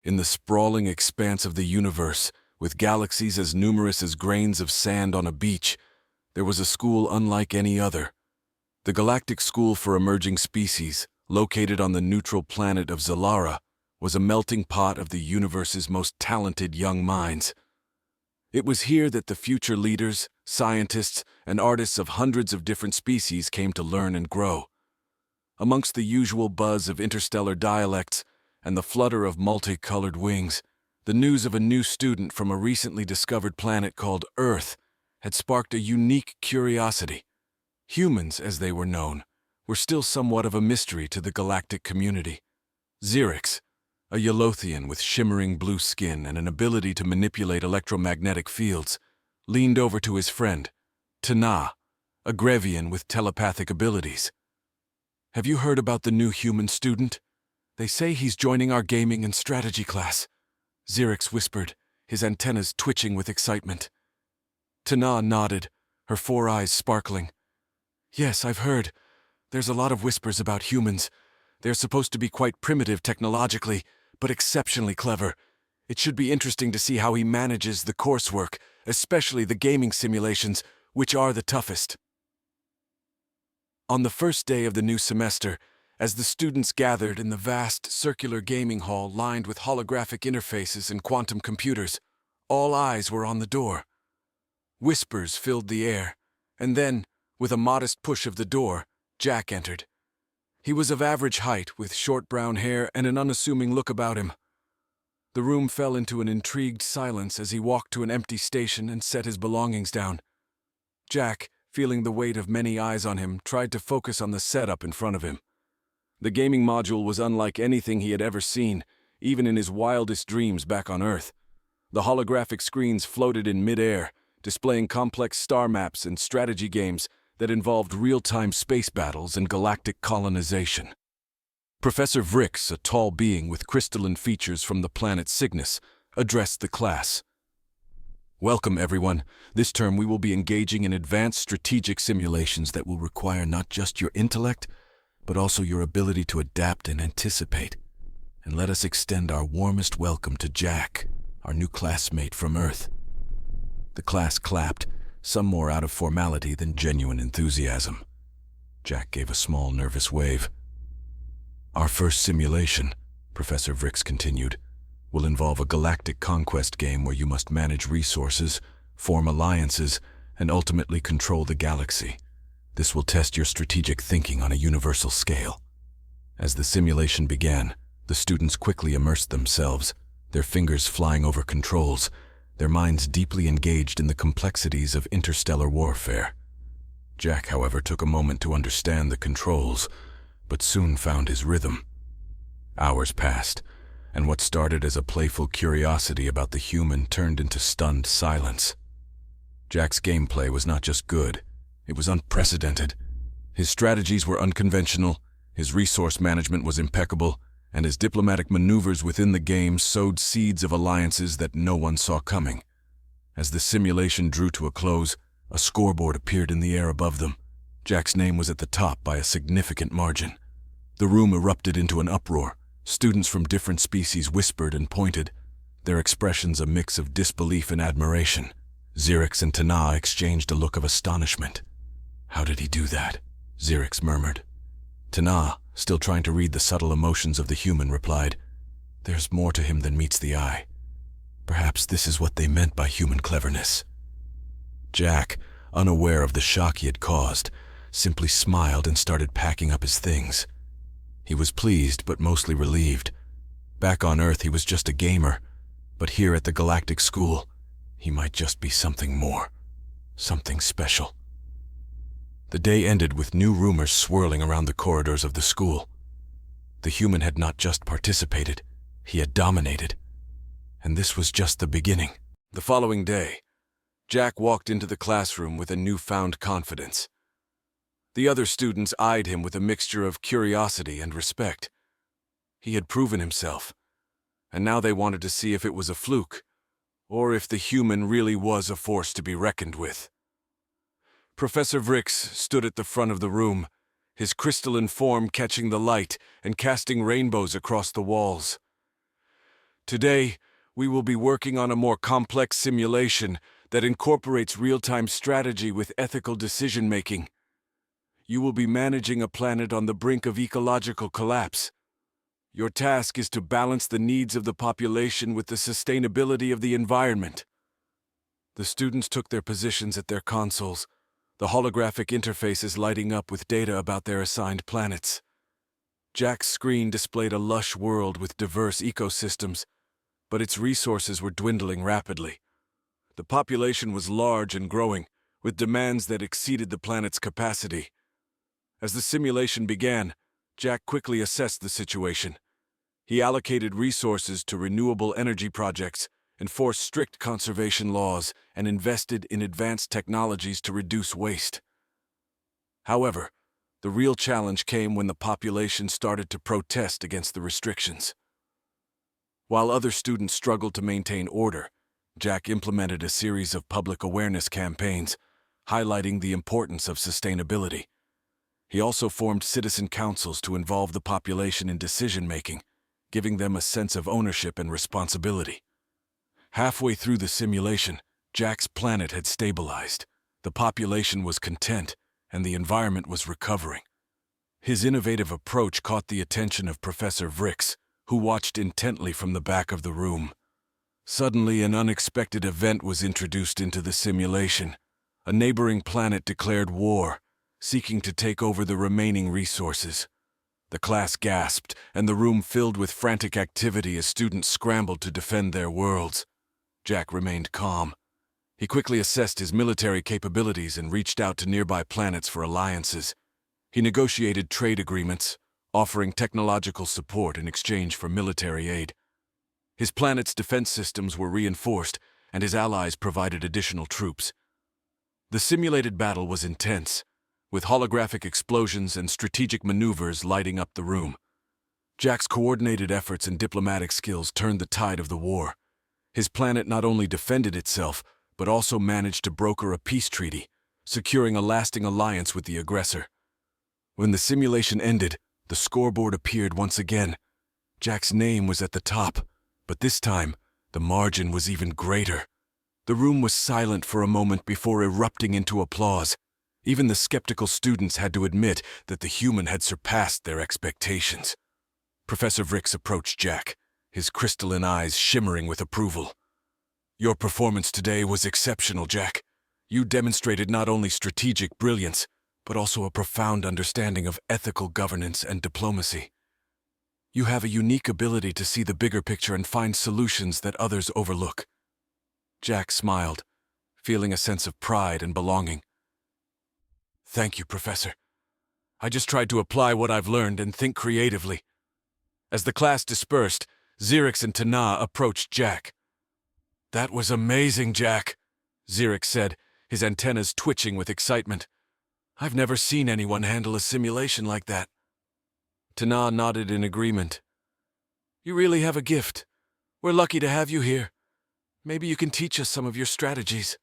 In the sprawling expanse of the universe, with galaxies as numerous as grains of sand on a beach, there was a school unlike any other. The Galactic School for Emerging Species, located on the neutral planet of Zalara, was a melting pot of the universe's most talented young minds. It was here that the future leaders, scientists, and artists of hundreds of different species came to learn and grow. Amongst the usual buzz of interstellar dialects and the flutter of multicolored wings, the news of a new student from a recently discovered planet called Earth had sparked a unique curiosity. Humans, as they were known, were still somewhat of a mystery to the galactic community. Xerix, a Yolothian with shimmering blue skin and an ability to manipulate electromagnetic fields, leaned over to his friend, Tana, a Grevian with telepathic abilities. "Have you heard about the new human student? They say he's joining our gaming and strategy class," Xerix whispered, his antennas twitching with excitement. Tana nodded, her 4 eyes sparkling. "Yes, I've heard. There's a lot of whispers about humans. They're supposed to be quite primitive technologically, but exceptionally clever. It should be interesting to see how he manages the coursework, especially the gaming simulations, which are the toughest." On the first day of the new semester, as the students gathered in the vast circular gaming hall lined with holographic interfaces and quantum computers, all eyes were on the door. Whispers filled the air, and then, with a modest push of the door, Jack entered. He was of average height, with short brown hair and an unassuming look about him. The room fell into an intrigued silence as he walked to an empty station and set his belongings down. Jack, feeling the weight of many eyes on him, tried to focus on the setup in front of him. The gaming module was unlike anything he had ever seen, even in his wildest dreams back on Earth. The holographic screens floated in mid-air, displaying complex star maps and strategy games that involved real-time space battles and galactic colonization. Professor Vrix, a tall being with crystalline features from the planet Cygnus, addressed the class. "Welcome, everyone. This term we will be engaging in advanced strategic simulations that will require not just your intellect, but also your ability to adapt and anticipate. And let us extend our warmest welcome to Jack, our new classmate from Earth." The class clapped, some more out of formality than genuine enthusiasm. Jack gave a small, nervous wave. "Our first simulation," Professor Vrix continued, "will involve a galactic conquest game where you must manage resources, form alliances, and ultimately control the galaxy. This will test your strategic thinking on a universal scale." As the simulation began, the students quickly immersed themselves, their fingers flying over controls, their minds deeply engaged in the complexities of interstellar warfare. Jack, however, took a moment to understand the controls, but soon found his rhythm. Hours passed, and what started as a playful curiosity about the human turned into stunned silence. Jack's gameplay was not just good, it was unprecedented. His strategies were unconventional, his resource management was impeccable, and his diplomatic maneuvers within the game sowed seeds of alliances that no one saw coming. As the simulation drew to a close, a scoreboard appeared in the air above them. Jack's name was at the top by a significant margin. The room erupted into an uproar. Students from different species whispered and pointed, their expressions a mix of disbelief and admiration. Xerix and Tana exchanged a look of astonishment. "How did he do that?" Xerix murmured. Tana, still trying to read the subtle emotions of the human, replied, "There's more to him than meets the eye. Perhaps this is what they meant by human cleverness." Jack, unaware of the shock he had caused, simply smiled and started packing up his things. He was pleased but mostly relieved. Back on Earth he was just a gamer, but here at the Galactic School, he might just be something more, something special. The day ended with new rumors swirling around the corridors of the school. The human had not just participated, he had dominated. And this was just the beginning. The following day, Jack walked into the classroom with a newfound confidence. The other students eyed him with a mixture of curiosity and respect. He had proven himself, and now they wanted to see if it was a fluke, or if the human really was a force to be reckoned with. Professor Vrix stood at the front of the room, his crystalline form catching the light and casting rainbows across the walls. Today, we will be working on a more complex simulation that incorporates real-time strategy with ethical decision-making. You will be managing a planet on the brink of ecological collapse. Your task is to balance the needs of the population with the sustainability of the environment. The students took their positions at their consoles, the holographic interfaces lighting up with data about their assigned planets. Jack's screen displayed a lush world with diverse ecosystems, but its resources were dwindling rapidly. The population was large and growing, with demands that exceeded the planet's capacity. As the simulation began, Jack quickly assessed the situation. He allocated resources to renewable energy projects, enforced strict conservation laws, and invested in advanced technologies to reduce waste. However, the real challenge came when the population started to protest against the restrictions. While other students struggled to maintain order, Jack implemented a series of public awareness campaigns, highlighting the importance of sustainability. He also formed citizen councils to involve the population in decision-making, giving them a sense of ownership and responsibility. Halfway through the simulation, Jack's planet had stabilized. The population was content, and the environment was recovering. His innovative approach caught the attention of Professor Vrix, who watched intently from the back of the room. Suddenly, an unexpected event was introduced into the simulation. A neighboring planet declared war, seeking to take over the remaining resources. The class gasped, and the room filled with frantic activity as students scrambled to defend their worlds. Jack remained calm. He quickly assessed his military capabilities and reached out to nearby planets for alliances. He negotiated trade agreements, offering technological support in exchange for military aid. His planet's defense systems were reinforced, and his allies provided additional troops. The simulated battle was intense, with holographic explosions and strategic maneuvers lighting up the room. Jack's coordinated efforts and diplomatic skills turned the tide of the war. His planet not only defended itself, but also managed to broker a peace treaty, securing a lasting alliance with the aggressor. When the simulation ended, the scoreboard appeared once again. Jack's name was at the top, but this time, the margin was even greater. The room was silent for a moment before erupting into applause. Even the skeptical students had to admit that the human had surpassed their expectations. Professor Vrix approached Jack, his crystalline eyes shimmering with approval. "Your performance today was exceptional, Jack. You demonstrated not only strategic brilliance, but also a profound understanding of ethical governance and diplomacy. You have a unique ability to see the bigger picture and find solutions that others overlook." Jack smiled, feeling a sense of pride and belonging. "Thank you, Professor. I just tried to apply what I've learned and think creatively." As the class dispersed, Xerix and Tana approached Jack. "That was amazing, Jack," Xerix said, his antennas twitching with excitement. "I've never seen anyone handle a simulation like that." Tana nodded in agreement. "You really have a gift. We're lucky to have you here. Maybe you can teach us some of your strategies."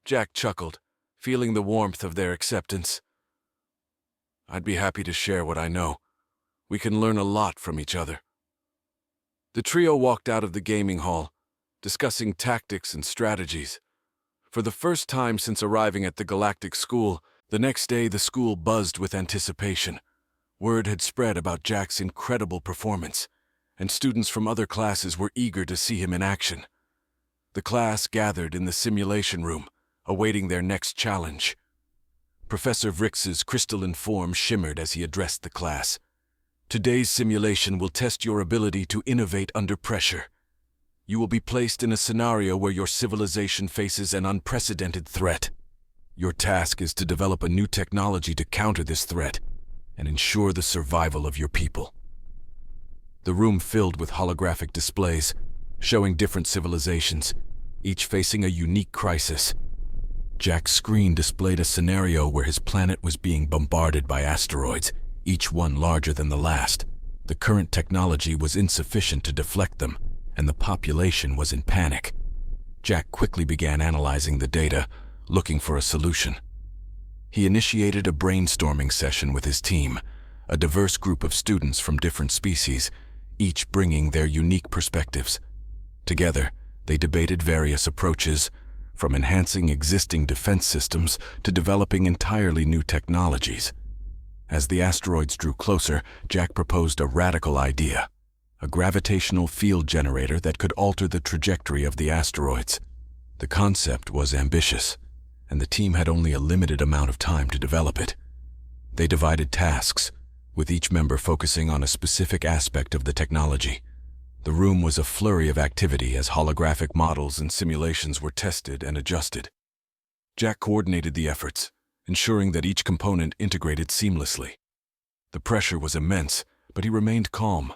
Jack chuckled, feeling the warmth of their acceptance. "I'd be happy to share what I know. We can learn a lot from each other." The trio walked out of the gaming hall, discussing tactics and strategies. For the first time since arriving at the Galactic school, the next day the school buzzed with anticipation. Word had spread about Jack's incredible performance, and students from other classes were eager to see him in action. The class gathered in the simulation room, awaiting their next challenge. Professor Vrix's crystalline form shimmered as he addressed the class. "Today's simulation will test your ability to innovate under pressure. You will be placed in a scenario where your civilization faces an unprecedented threat. Your task is to develop a new technology to counter this threat and ensure the survival of your people." The room filled with holographic displays, showing different civilizations, each facing a unique crisis. Jack's screen displayed a scenario where his planet was being bombarded by asteroids, each one larger than the last. The current technology was insufficient to deflect them, and the population was in panic. Jack quickly began analyzing the data, looking for a solution. He initiated a brainstorming session with his team, a diverse group of students from different species, each bringing their unique perspectives. Together, they debated various approaches, from enhancing existing defense systems to developing entirely new technologies. As the asteroids drew closer, Jack proposed a radical idea: a gravitational field generator that could alter the trajectory of the asteroids. The concept was ambitious, and the team had only a limited amount of time to develop it. They divided tasks, with each member focusing on a specific aspect of the technology. The room was a flurry of activity as holographic models and simulations were tested and adjusted. Jack coordinated the efforts, ensuring that each component integrated seamlessly. The pressure was immense, but he remained calm,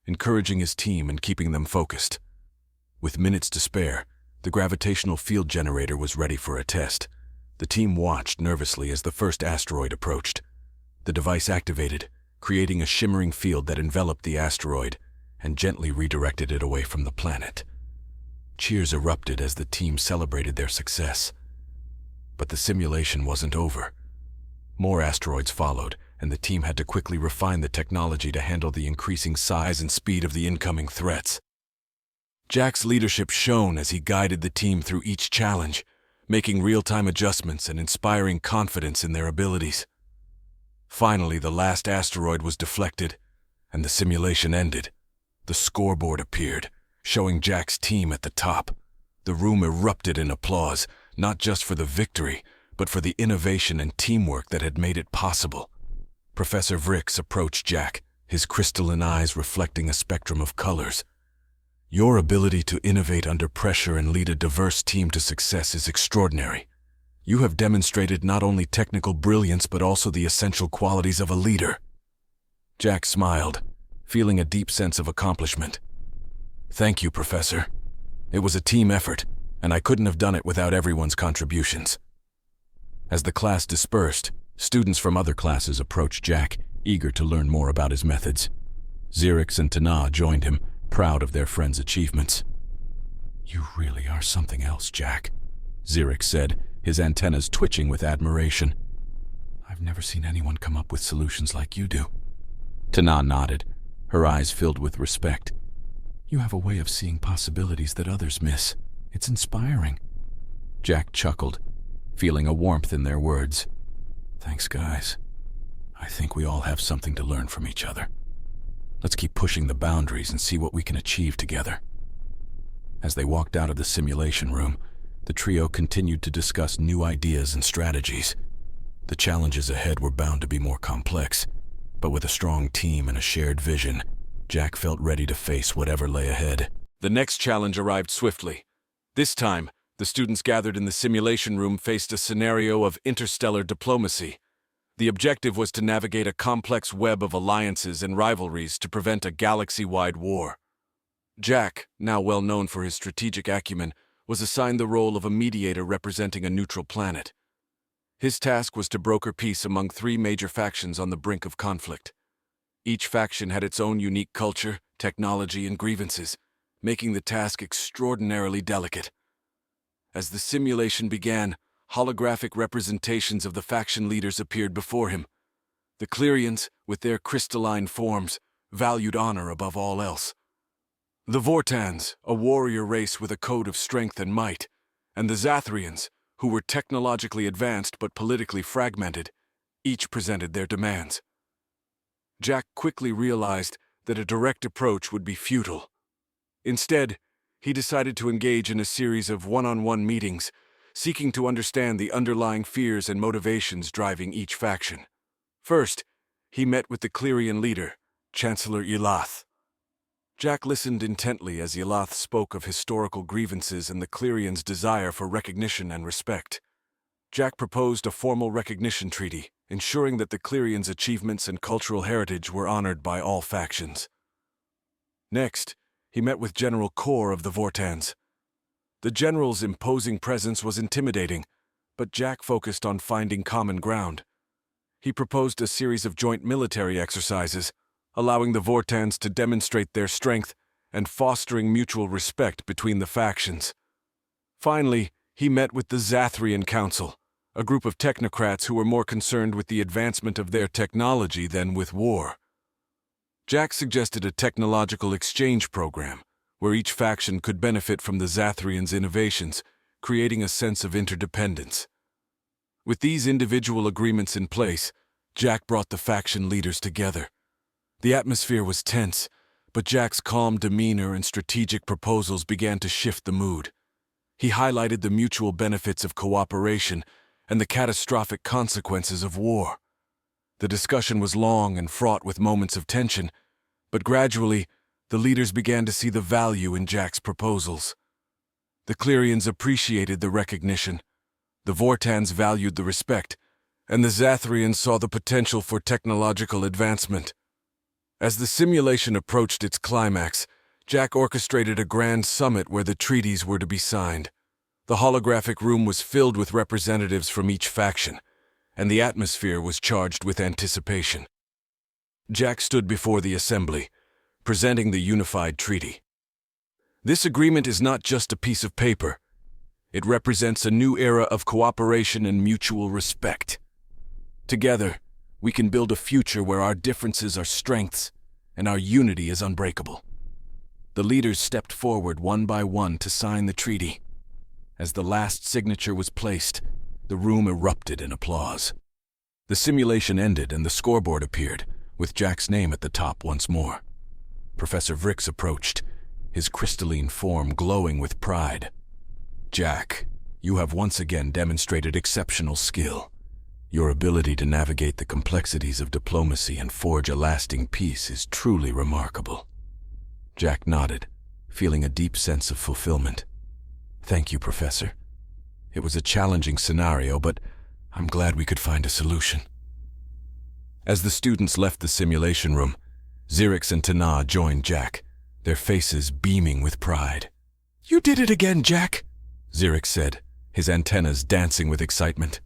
encouraging his team and keeping them focused. With minutes to spare, the gravitational field generator was ready for a test. The team watched nervously as the first asteroid approached. The device activated, creating a shimmering field that enveloped the asteroid and gently redirected it away from the planet. Cheers erupted as the team celebrated their success. But the simulation wasn't over. More asteroids followed, and the team had to quickly refine the technology to handle the increasing size and speed of the incoming threats. Jack's leadership shone as he guided the team through each challenge, making real-time adjustments and inspiring confidence in their abilities. Finally, the last asteroid was deflected, and the simulation ended. The scoreboard appeared, showing Jack's team at the top. The room erupted in applause, not just for the victory, but for the innovation and teamwork that had made it possible. Professor Vrix approached Jack, his crystalline eyes reflecting a spectrum of colors. "Your ability to innovate under pressure and lead a diverse team to success is extraordinary. You have demonstrated not only technical brilliance but also the essential qualities of a leader." Jack smiled, feeling a deep sense of accomplishment. "Thank you, Professor. It was a team effort, and I couldn't have done it without everyone's contributions." As the class dispersed, students from other classes approached Jack, eager to learn more about his methods. Xerix and Tana joined him, proud of their friend's achievements. "You really are something else, Jack," Xerix said, his antennas twitching with admiration. "I've never seen anyone come up with solutions like you do." Tana nodded, her eyes filled with respect. "You have a way of seeing possibilities that others miss. It's inspiring." Jack chuckled, feeling a warmth in their words. "Thanks, guys. I think we all have something to learn from each other. Let's keep pushing the boundaries and see what we can achieve together." As they walked out of the simulation room, the trio continued to discuss new ideas and strategies. The challenges ahead were bound to be more complex, but with a strong team and a shared vision, Jack felt ready to face whatever lay ahead. The next challenge arrived swiftly. This time, the students gathered in the simulation room faced a scenario of interstellar diplomacy. The objective was to navigate a complex web of alliances and rivalries to prevent a galaxy-wide war. Jack, now well known for his strategic acumen, was assigned the role of a mediator representing a neutral planet. His task was to broker peace among three major factions on the brink of conflict. Each faction had its own unique culture, technology, and grievances, making the task extraordinarily delicate. As the simulation began, holographic representations of the faction leaders appeared before him. The Clerians, with their crystalline forms, valued honor above all else. The Vortans, a warrior race with a code of strength and might, and the Zathrians, who were technologically advanced but politically fragmented, each presented their demands. Jack quickly realized that a direct approach would be futile. Instead, he decided to engage in a series of one-on-one meetings, seeking to understand the underlying fears and motivations driving each faction. First, he met with the Clerian leader, Chancellor Elath. Jack listened intently as Elath spoke of historical grievances and the Clerians' desire for recognition and respect. Jack proposed a formal recognition treaty, ensuring that the Clerians' achievements and cultural heritage were honored by all factions. Next, he met with General Kor of the Vortans. The general's imposing presence was intimidating, but Jack focused on finding common ground. He proposed a series of joint military exercises, allowing the Vortans to demonstrate their strength and fostering mutual respect between the factions. Finally, he met with the Zathrian Council, a group of technocrats who were more concerned with the advancement of their technology than with war. Jack suggested a technological exchange program where each faction could benefit from the Zathrians' innovations, creating a sense of interdependence. With these individual agreements in place, Jack brought the faction leaders together. The atmosphere was tense, but Jack's calm demeanor and strategic proposals began to shift the mood. He highlighted the mutual benefits of cooperation and the catastrophic consequences of war. The discussion was long and fraught with moments of tension, but gradually, the leaders began to see the value in Jack's proposals. The Clerians appreciated the recognition, the Vortans valued the respect, and the Zathrians saw the potential for technological advancement. As the simulation approached its climax, Jack orchestrated a grand summit where the treaties were to be signed. The holographic room was filled with representatives from each faction, and the atmosphere was charged with anticipation. Jack stood before the assembly, presenting the unified treaty. This agreement is not just a piece of paper. It represents a new era of cooperation and mutual respect. Together, we can build a future where our differences are strengths and our unity is unbreakable. The leaders stepped forward one by one to sign the treaty. As the last signature was placed, the room erupted in applause. The simulation ended and the scoreboard appeared, with Jack's name at the top once more. Professor Vrix approached, his crystalline form glowing with pride. "Jack, you have once again demonstrated exceptional skill. Your ability to navigate the complexities of diplomacy and forge a lasting peace is truly remarkable." Jack nodded, feeling a deep sense of fulfillment. "Thank you, Professor. It was a challenging scenario, but I'm glad we could find a solution." As the students left the simulation room, Xerix and Tana joined Jack, their faces beaming with pride. "You did it again, Jack," Xerix said, his antennas dancing with excitement.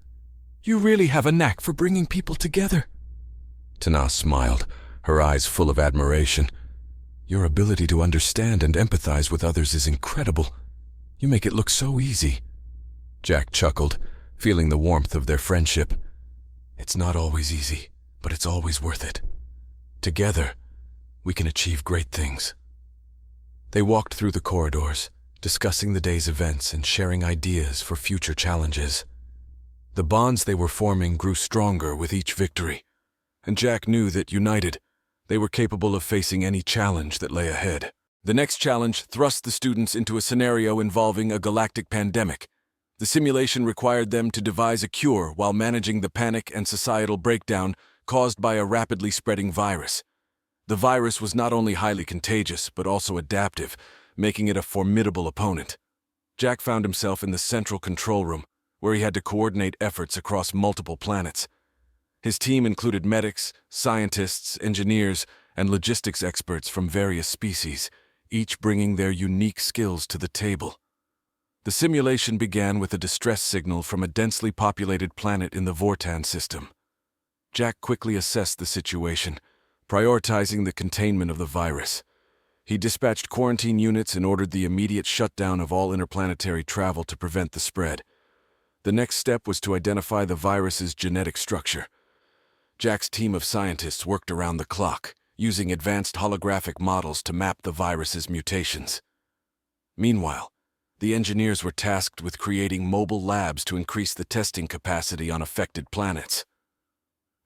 "You really have a knack for bringing people together." Tana smiled, her eyes full of admiration. "Your ability to understand and empathize with others is incredible. You make it look so easy." Jack chuckled, feeling the warmth of their friendship. "It's not always easy, but it's always worth it. Together, we can achieve great things." They walked through the corridors, discussing the day's events and sharing ideas for future challenges. The bonds they were forming grew stronger with each victory, and Jack knew that united, they were capable of facing any challenge that lay ahead. The next challenge thrust the students into a scenario involving a galactic pandemic. The simulation required them to devise a cure while managing the panic and societal breakdown caused by a rapidly spreading virus. The virus was not only highly contagious, but also adaptive, making it a formidable opponent. Jack found himself in the central control room, where he had to coordinate efforts across multiple planets. His team included medics, scientists, engineers, and logistics experts from various species, each bringing their unique skills to the table. The simulation began with a distress signal from a densely populated planet in the Vortan system. Jack quickly assessed the situation, prioritizing the containment of the virus. He dispatched quarantine units and ordered the immediate shutdown of all interplanetary travel to prevent the spread. The next step was to identify the virus's genetic structure. Jack's team of scientists worked around the clock, using advanced holographic models to map the virus's mutations. Meanwhile, the engineers were tasked with creating mobile labs to increase the testing capacity on affected planets.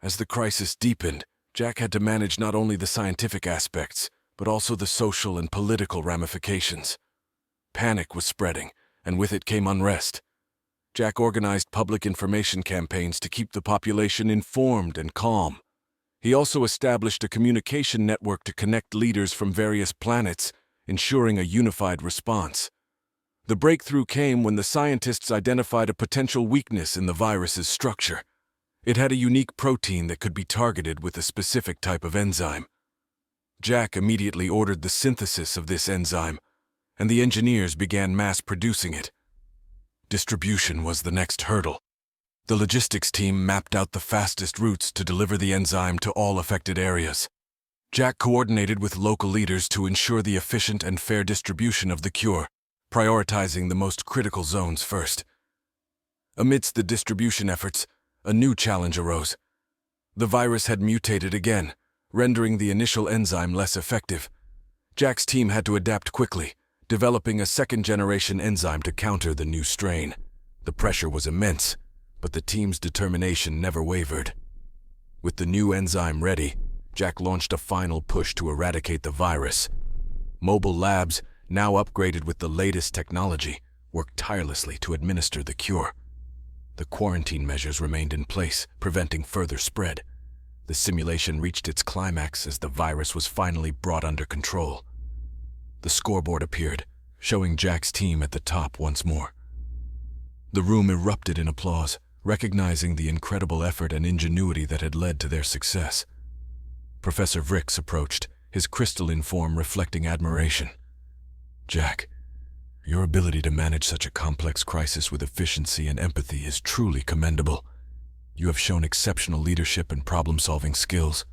As the crisis deepened, Jack had to manage not only the scientific aspects, but also the social and political ramifications. Panic was spreading, and with it came unrest. Jack organized public information campaigns to keep the population informed and calm. He also established a communication network to connect leaders from various planets, ensuring a unified response. The breakthrough came when the scientists identified a potential weakness in the virus's structure. It had a unique protein that could be targeted with a specific type of enzyme. Jack immediately ordered the synthesis of this enzyme, and the engineers began mass-producing it. Distribution was the next hurdle. The logistics team mapped out the fastest routes to deliver the enzyme to all affected areas. Jack coordinated with local leaders to ensure the efficient and fair distribution of the cure, prioritizing the most critical zones first. Amidst the distribution efforts, a new challenge arose. The virus had mutated again, rendering the initial enzyme less effective. Jack's team had to adapt quickly, developing a second-generation enzyme to counter the new strain. The pressure was immense, but the team's determination never wavered. With the new enzyme ready, Jack launched a final push to eradicate the virus. Mobile labs, now upgraded with the latest technology, worked tirelessly to administer the cure. The quarantine measures remained in place, preventing further spread. The simulation reached its climax as the virus was finally brought under control. The scoreboard appeared, showing Jack's team at the top once more. The room erupted in applause, recognizing the incredible effort and ingenuity that had led to their success. Professor Vrix approached, his crystalline form reflecting admiration. "Jack, your ability to manage such a complex crisis with efficiency and empathy is truly commendable. You have shown exceptional leadership and problem-solving skills."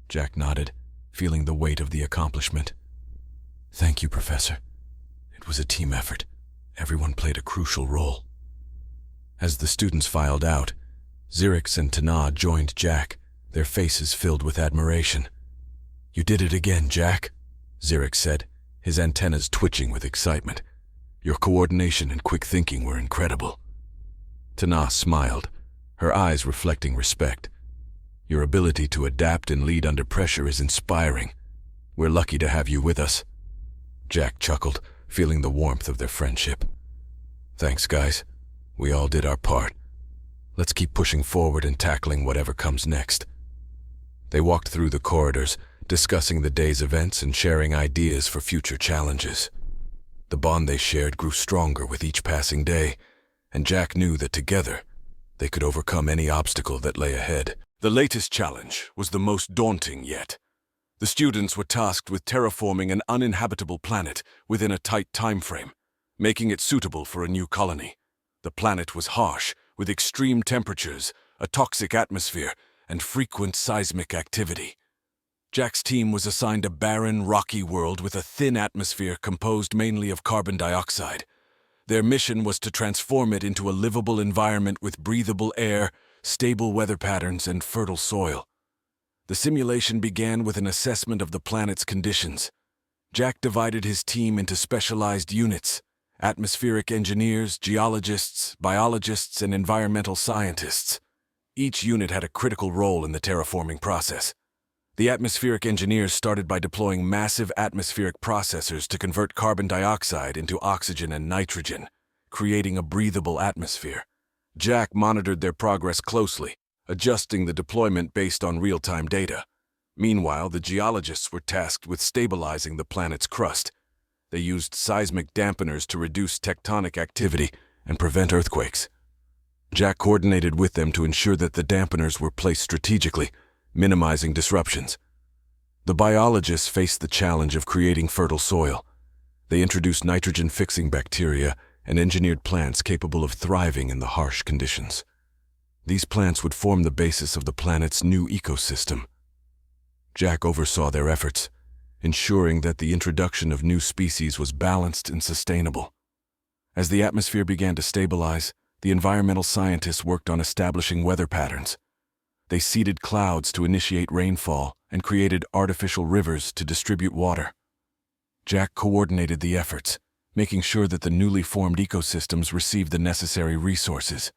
Jack nodded, feeling the weight of the accomplishment. "Thank you, Professor. It was a team effort. Everyone played a crucial role." As the students filed out, Xerix and Tana joined Jack, their faces filled with admiration. "You did it again, Jack," Xerix said, his antennas twitching with excitement. "Your coordination and quick thinking were incredible." Tana smiled, her eyes reflecting respect. "Your ability to adapt and lead under pressure is inspiring. We're lucky to have you with us." Jack chuckled, feeling the warmth of their friendship. "Thanks, guys. We all did our part. Let's keep pushing forward and tackling whatever comes next." They walked through the corridors, discussing the day's events and sharing ideas for future challenges. The bond they shared grew stronger with each passing day, and Jack knew that together, they could overcome any obstacle that lay ahead. The latest challenge was the most daunting yet. The students were tasked with terraforming an uninhabitable planet within a tight time frame, making it suitable for a new colony. The planet was harsh, with extreme temperatures, a toxic atmosphere, and frequent seismic activity. Jack's team was assigned a barren, rocky world with a thin atmosphere composed mainly of carbon dioxide. Their mission was to transform it into a livable environment with breathable air, stable weather patterns, and fertile soil. The simulation began with an assessment of the planet's conditions. Jack divided his team into specialized units: atmospheric engineers, geologists, biologists, and environmental scientists. Each unit had a critical role in the terraforming process. The atmospheric engineers started by deploying massive atmospheric processors to convert carbon dioxide into oxygen and nitrogen, creating a breathable atmosphere. Jack monitored their progress closely, adjusting the deployment based on real-time data. Meanwhile, the geologists were tasked with stabilizing the planet's crust. They used seismic dampeners to reduce tectonic activity and prevent earthquakes. Jack coordinated with them to ensure that the dampeners were placed strategically, minimizing disruptions. The biologists faced the challenge of creating fertile soil. They introduced nitrogen-fixing bacteria and engineered plants capable of thriving in the harsh conditions. These plants would form the basis of the planet's new ecosystem. Jack oversaw their efforts, ensuring that the introduction of new species was balanced and sustainable. As the atmosphere began to stabilize, the environmental scientists worked on establishing weather patterns. They seeded clouds to initiate rainfall and created artificial rivers to distribute water. Jack coordinated the efforts, making sure that the newly formed ecosystems received the necessary resources.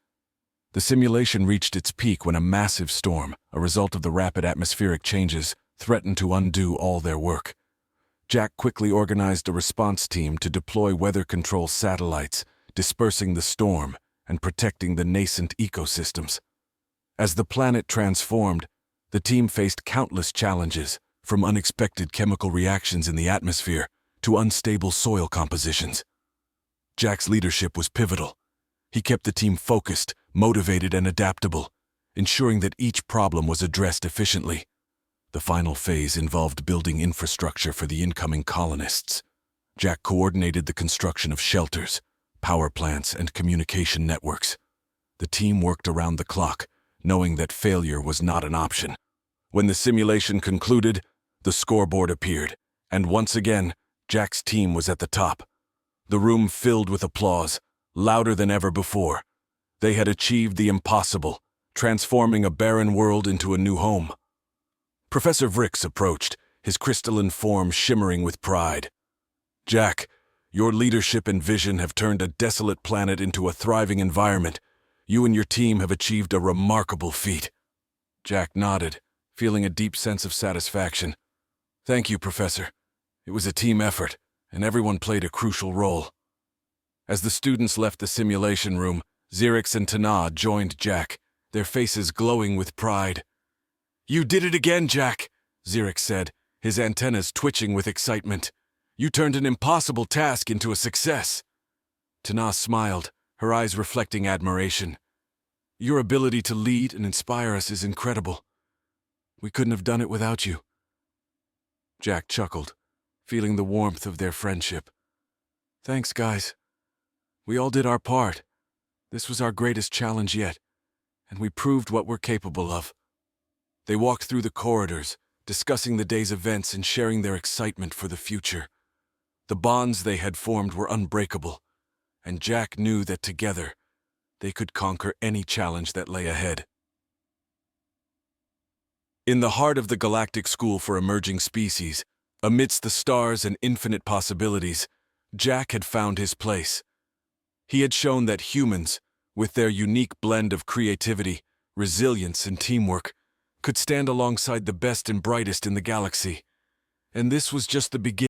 The simulation reached its peak when a massive storm, a result of the rapid atmospheric changes, threatened to undo all their work. Jack quickly organized a response team to deploy weather control satellites, dispersing the storm and protecting the nascent ecosystems. As the planet transformed, the team faced countless challenges, from unexpected chemical reactions in the atmosphere to unstable soil compositions. Jack's leadership was pivotal. He kept the team focused, motivated, and adaptable, ensuring that each problem was addressed efficiently. The final phase involved building infrastructure for the incoming colonists. Jack coordinated the construction of shelters, power plants, and communication networks. The team worked around the clock, knowing that failure was not an option. When the simulation concluded, the scoreboard appeared, and once again, Jack's team was at the top. The room filled with applause, louder than ever before. They had achieved the impossible, transforming a barren world into a new home. Professor Vrix approached, his crystalline form shimmering with pride. Jack, your leadership and vision have turned a desolate planet into a thriving environment. You and your team have achieved a remarkable feat. Jack nodded, feeling a deep sense of satisfaction. Thank you, Professor. It was a team effort, and everyone played a crucial role. As the students left the simulation room, Xerix and Tana joined Jack, their faces glowing with pride. You did it again, Jack, Xerix said, his antennas twitching with excitement. You turned an impossible task into a success. Tana smiled, her eyes reflecting admiration. Your ability to lead and inspire us is incredible. We couldn't have done it without you. Jack chuckled, feeling the warmth of their friendship. Thanks, guys. We all did our part. This was our greatest challenge yet, and we proved what we're capable of. They walked through the corridors, discussing the day's events and sharing their excitement for the future. The bonds they had formed were unbreakable, and Jack knew that together, they could conquer any challenge that lay ahead. In the heart of the Galactic School for Emerging Species, amidst the stars and infinite possibilities, Jack had found his place. He had shown that humans, with their unique blend of creativity, resilience, and teamwork, could stand alongside the best and brightest in the galaxy. And this was just the beginning.